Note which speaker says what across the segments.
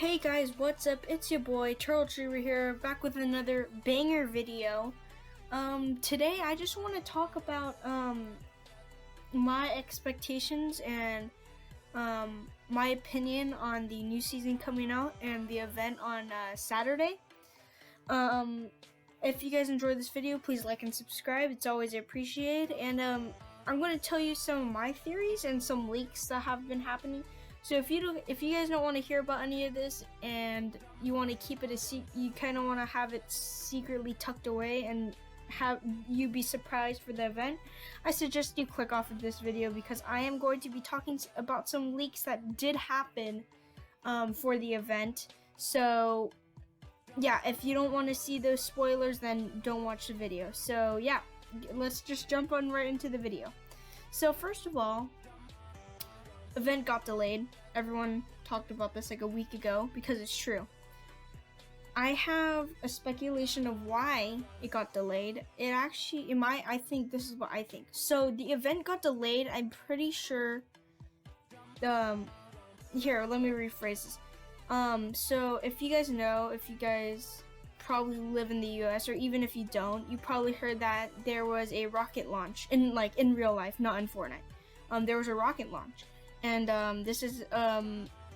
Speaker 1: Hey guys, what's up? It's your boy Turtle Retriever here, back with another banger video. Today I just want to talk about my expectations and my opinion on the new season coming out and the event on Saturday. If you guys enjoyed this video, please like and subscribe. It's always appreciated. And I'm going to tell you some of my theories and some leaks that have been happening. So if you guys don't want to hear about any of this and you want to keep it you kind of want to have it secretly tucked away and have you be surprised for the event, I suggest you click off of this video because I am going to be talking about some leaks that did happen for the event. So yeah, if you don't want to see those spoilers, then don't watch the video. So yeah, let's just jump on right into the video. So first of all, event got delayed. Everyone talked about this like a week ago because it's true. I have a speculation of why it got delayed. I think this is what I think. So the event got delayed. I'm pretty sure. Here, let me rephrase this. So if you guys probably live in the US, or even if you don't, you probably heard that there was a rocket launch in real life, not in Fortnite. There was a rocket launch. And this is a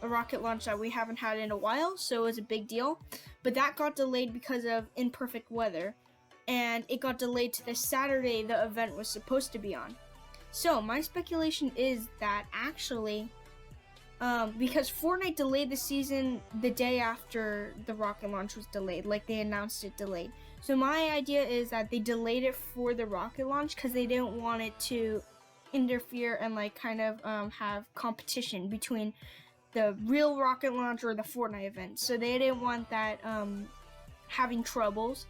Speaker 1: rocket launch that we haven't had in a while, so it was a big deal. But that got delayed because of imperfect weather, and it got delayed to the Saturday the event was supposed to be on. So my speculation is that actually, because Fortnite delayed the season the day after the rocket launch was delayed, like they announced it delayed. So my idea is that they delayed it for the rocket launch because they didn't want it to interfere and have competition between the real rocket launch or the Fortnite event. So they didn't want that having troubles.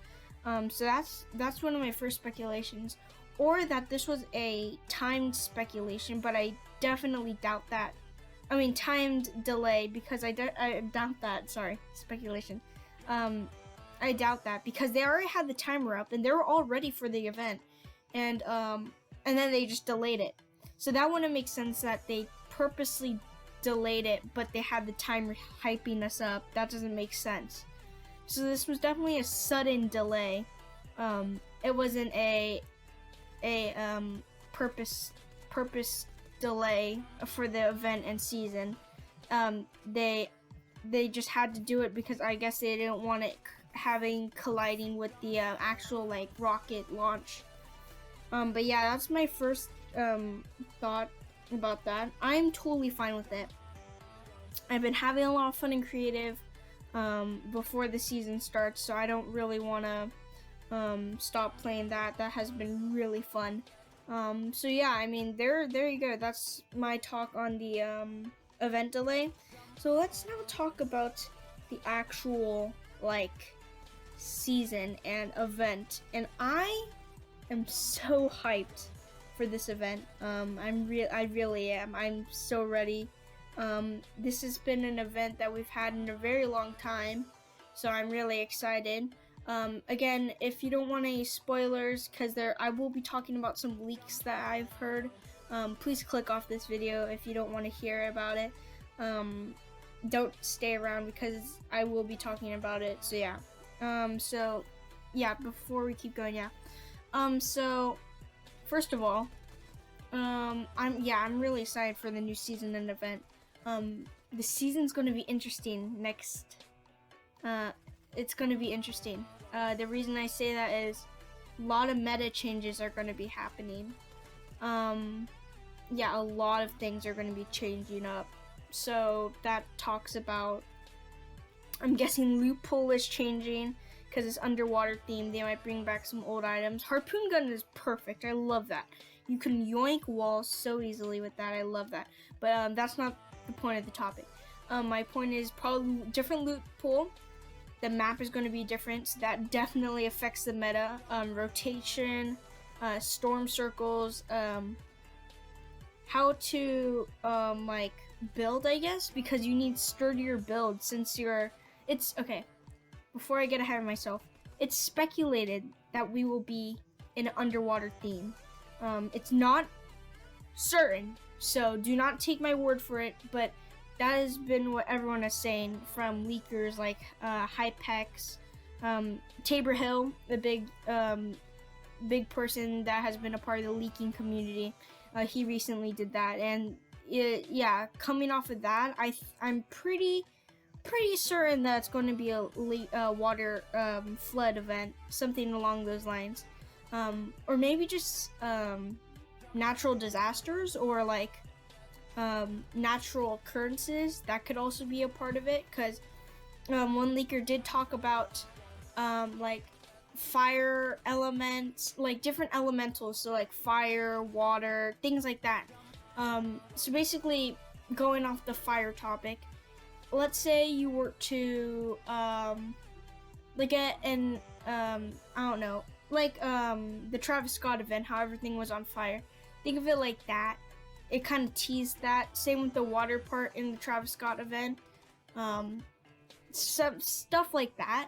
Speaker 1: So that's one of my first speculations, or that this was a timed speculation, but I definitely doubt that. I mean timed delay, because I doubt that. Sorry, speculation. I doubt that because they already had the timer up and they were all ready for the event, and then they just delayed it. So that wouldn't make sense that they purposely delayed it, but they had the timer hyping us up. That doesn't make sense. So this was definitely a sudden delay. It wasn't a purpose delay for the event and season. They just had to do it because I guess they didn't want it colliding with the actual rocket launch. But yeah, that's my first thought about that. I'm totally fine with it. I've been having a lot of fun in creative before the season starts, so I don't really want to stop playing that. That has been really fun. So yeah, I mean, there you go. That's my talk on the event delay. So let's now talk about the actual season and event. And I am so hyped for this event. I really am. I'm so ready. This has been an event that we've had in a very long time, so I'm really excited. Again, if you don't want any spoilers, because I will be talking about some leaks that I've heard, please click off this video if you don't want to hear about it. Don't stay around because I will be talking about it. So yeah. Before we keep going, so first of all, I'm really excited for the new season and event. The season's going to be interesting next. It's going to be interesting. The reason I say that is a lot of meta changes are going to be happening. A lot of things are going to be changing up. So that talks about, I'm guessing loot pool is changing because it's underwater themed. They might bring back some old items. Harpoon gun is perfect. I love that. You can yoink walls so easily with that. I love that. But that's not the point of the topic. My point is probably different loot pool. The map is going to be different, so that definitely affects the meta. Rotation, storm circles, how to build, I guess, because you need sturdier build since it's okay. Before I get ahead of myself, it's speculated that we will be in an underwater theme. It's not certain, so do not take my word for it, but that has been what everyone is saying from leakers like Hypex, Tabor Hill, the big person that has been a part of the leaking community. He recently did that, and yeah, coming off of that, I'm pretty certain that it's going to be a water flood event, something along those lines, or maybe just natural disasters or like natural occurrences. That could also be a part of it, because one leaker did talk about like fire elements, like different elementals, so like fire, water, things like that. So basically, going off the fire topic, let's say you were to like I don't know, like the Travis Scott event, how everything was on fire. Think of it like that. It kind of teased that. Same with the water part in the Travis Scott event. Some stuff like that.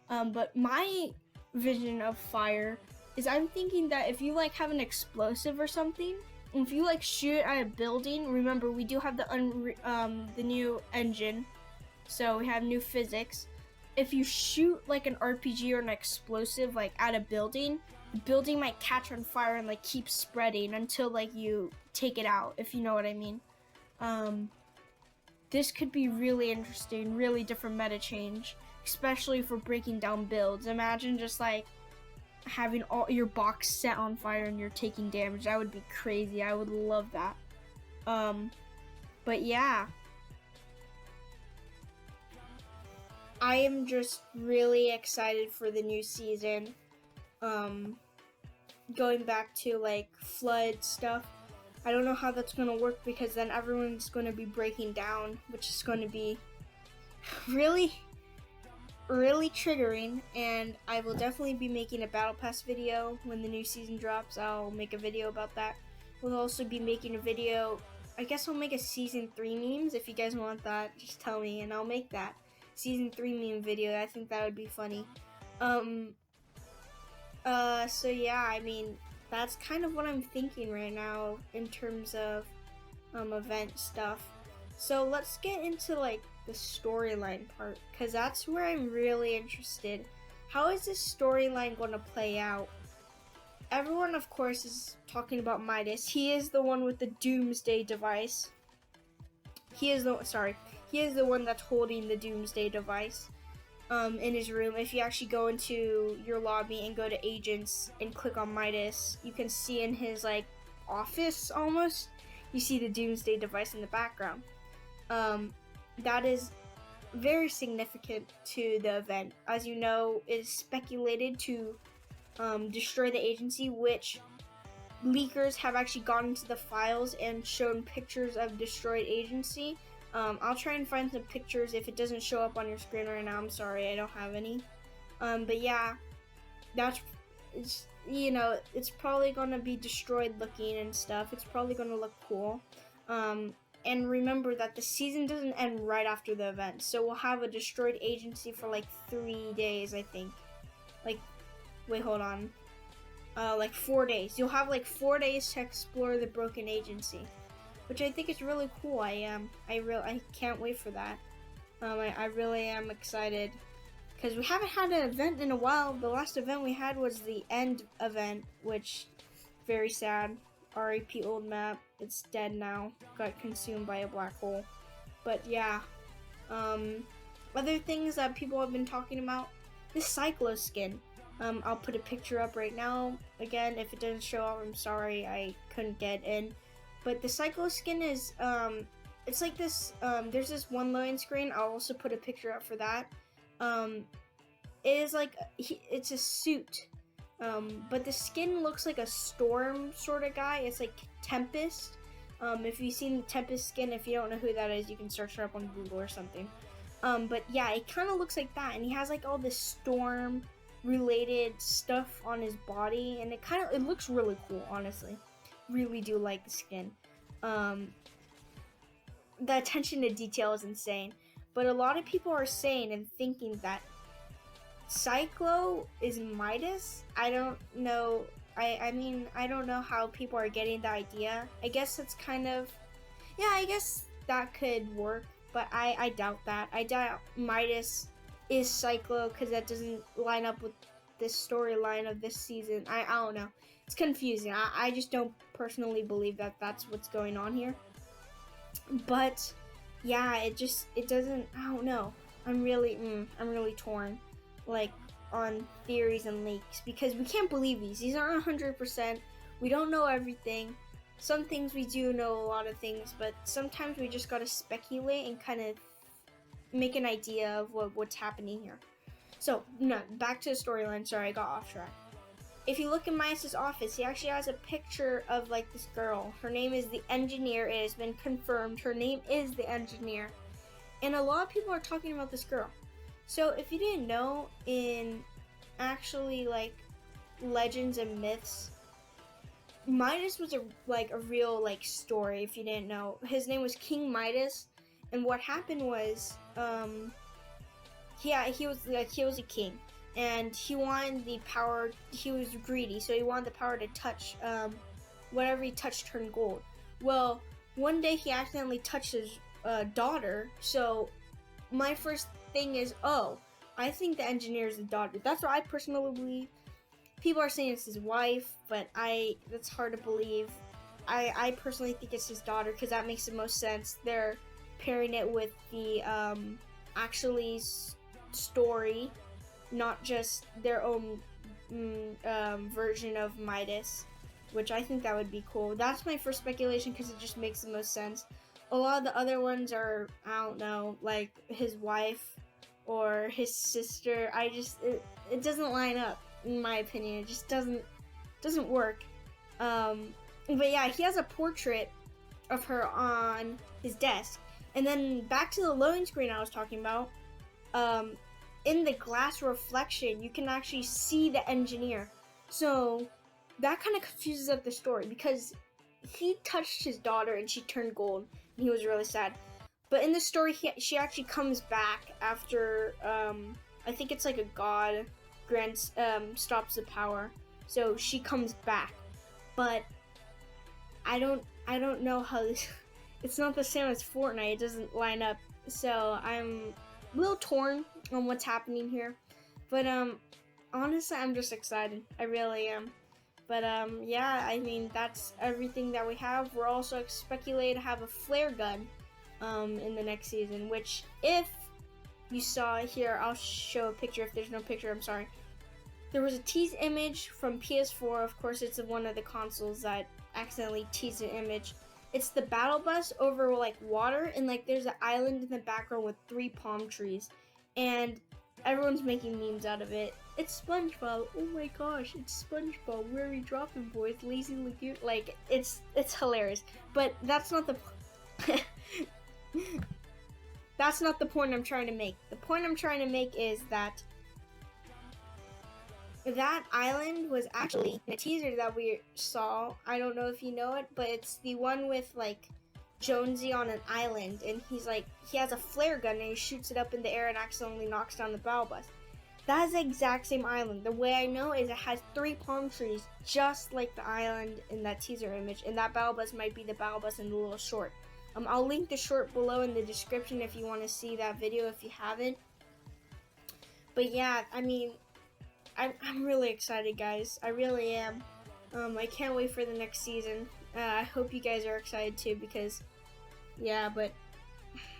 Speaker 1: But my vision of fire is, I'm thinking that if you like have an explosive or something, if you like shoot at a building, remember we do have the new engine, so we have new physics. If you shoot like an RPG or an explosive like at a building, the building might catch on fire and like keep spreading until like you take it out, if you know what I mean. This could be really interesting, really different meta change, especially for breaking down builds. Imagine just like having all your box set on fire and you're taking damage. That would be crazy. I would love that. But yeah, I am just really excited for the new season. Going back to like flood stuff, I don't know how that's going to work, because then everyone's going to be breaking down, which is going to be really triggering. And I will definitely be making a battle pass video when the new season drops. I'll make a video about that. We'll also be making a video, I guess I'll make a season 3 memes. If you guys want that, just tell me and I'll make that season 3 meme video. I think that would be funny. So yeah, I mean, that's kind of what I'm thinking right now in terms of event stuff. So let's get into like the storyline part, because that's where I'm really interested. How is this storyline going to play out? Everyone, of course, is talking about Midas. He is the one with the Doomsday device. He is the one that's holding the Doomsday device in his room. If you actually go into your lobby and go to agents and click on Midas, you can see in his like office almost, you see the Doomsday device in the background. That is very significant to the event. As you know, it is speculated to destroy the agency, which leakers have actually gone into the files and shown pictures of destroyed agency. I'll try and find some pictures. If it doesn't show up on your screen right now, I'm sorry, I don't have any. But yeah, it's probably gonna be destroyed looking and stuff. It's probably gonna look cool. And remember that the season doesn't end right after the event, so we'll have a destroyed agency for like 3 days, I think. Like, wait, hold on. Like 4 days. You'll have like 4 days to explore the broken agency, which I think is really cool. I can't wait for that. I really am excited, because we haven't had an event in a while. The last event we had was the end event, which, very sad. RIP old map. It's dead now. Got consumed by a black hole. But yeah. Other things that people have been talking about, this Cyclo skin. I'll put a picture up right now. Again, if it doesn't show up, I'm sorry, I couldn't get in. But the Cyclo skin is, it's like this, there's this one loading screen. I'll also put a picture up for that. It is like, it's a suit. But the skin looks like a storm sort of guy. It's like Tempest. If you've seen the Tempest skin, if you don't know who that is, you can search it up on Google or something. But yeah, it kind of looks like that. And he has like all this storm related stuff on his body. And it looks really cool, honestly. Really do like the skin. The attention to detail is insane. But a lot of people are saying and thinking that Cyclo is Midas. I don't know. I mean, I don't know how people are getting the idea. I guess it's kind of, yeah, I guess that could work. but I doubt that. I doubt Midas is Cyclo because that doesn't line up with this storyline of this season. I don't know. It's confusing. I just don't personally believe that that's what's going on here. But yeah, it doesn't. I don't know. I'm really torn, like on theories and leaks because we can't believe these. These aren't 100%. We don't know everything. Some things we do know a lot of things, but sometimes we just gotta speculate and kind of make an idea of what's happening here. So, no, back to the storyline. Sorry, I got off track. If you look in Midas' office, he actually has a picture of like this girl. Her name is the Engineer. It has been confirmed. Her name is the Engineer. And a lot of people are talking about this girl. So if you didn't know, in actually like legends and myths, Midas was a real like story. If you didn't know, his name was King Midas, and what happened was, he was a king, and he wanted the power. He was greedy, so he wanted the power to touch whatever he touched turned gold. Well, one day he accidentally touched his daughter. So my first thing is, oh, I think the Engineer is the daughter. That's what I personally believe. People are saying it's his wife, but that's hard to believe. I personally think it's his daughter because that makes the most sense. They're pairing it with the actually story, not just their own version of Midas, which I think that would be cool. That's my first speculation because it just makes the most sense. A lot of the other ones are, I don't know, like his wife or his sister. It doesn't line up, in my opinion. It just doesn't work. But yeah, he has a portrait of her on his desk. And then back to the loading screen I was talking about. In the glass reflection, you can actually see the Engineer. So that kind of confuses up the story because he touched his daughter and she turned gold. And he was really sad. But in the story, she actually comes back after, I think it's like a god stops the power. So she comes back. But I don't know how this, it's not the same as Fortnite. It doesn't line up. So I'm a little torn on what's happening here. But honestly, I'm just excited. I really am. But yeah, I mean, that's everything that we have. We're also speculated to have a flare gun in the next season, which if you saw here, I'll show a picture. If there's no picture, I'm sorry. There was a tease image from PS4. Of course, it's one of the consoles that accidentally teased an image. It's the battle bus over like water, and like there's an island in the background with 3 palm trees, and everyone's making memes out of it. It's SpongeBob. Oh my gosh, it's SpongeBob. Where are we dropping, boys? Lazy Lagoon. Like it's hilarious. But that's not the that's not the point I'm trying to make. The point I'm trying to make is that island was actually in a teaser that we saw. I don't know if you know it, but it's the one with like Jonesy on an island, and he has a flare gun and he shoots it up in the air and accidentally knocks down the battle bus. That is the exact same island. The way I know is it has 3 palm trees, just like the island in that teaser image, and that battle bus might be the battle bus in the little short. I'll link the short below in the description if you want to see that video if you haven't. But yeah, I mean, I'm really excited, guys. I really am. I can't wait for the next season. I hope you guys are excited too because, yeah, but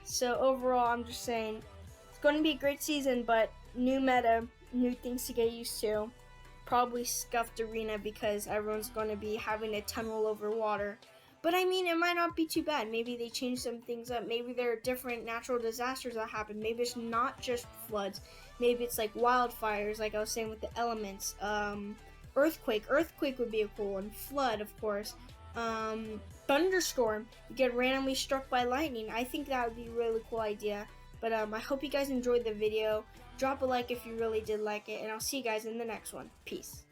Speaker 1: so overall, I'm just saying it's going to be a great season, but new meta, new things to get used to. Probably scuffed arena because everyone's going to be having to tunnel over water. But I mean, it might not be too bad. Maybe they change some things up. Maybe there are different natural disasters that happen. Maybe it's not just floods. Maybe it's like wildfires, like I was saying with the elements. Earthquake would be a cool one. Flood, of course. Thunderstorm. You get randomly struck by lightning. I think that would be a really cool idea. But I hope you guys enjoyed the video. Drop a like if you really did like it, and I'll see you guys in the next one. Peace.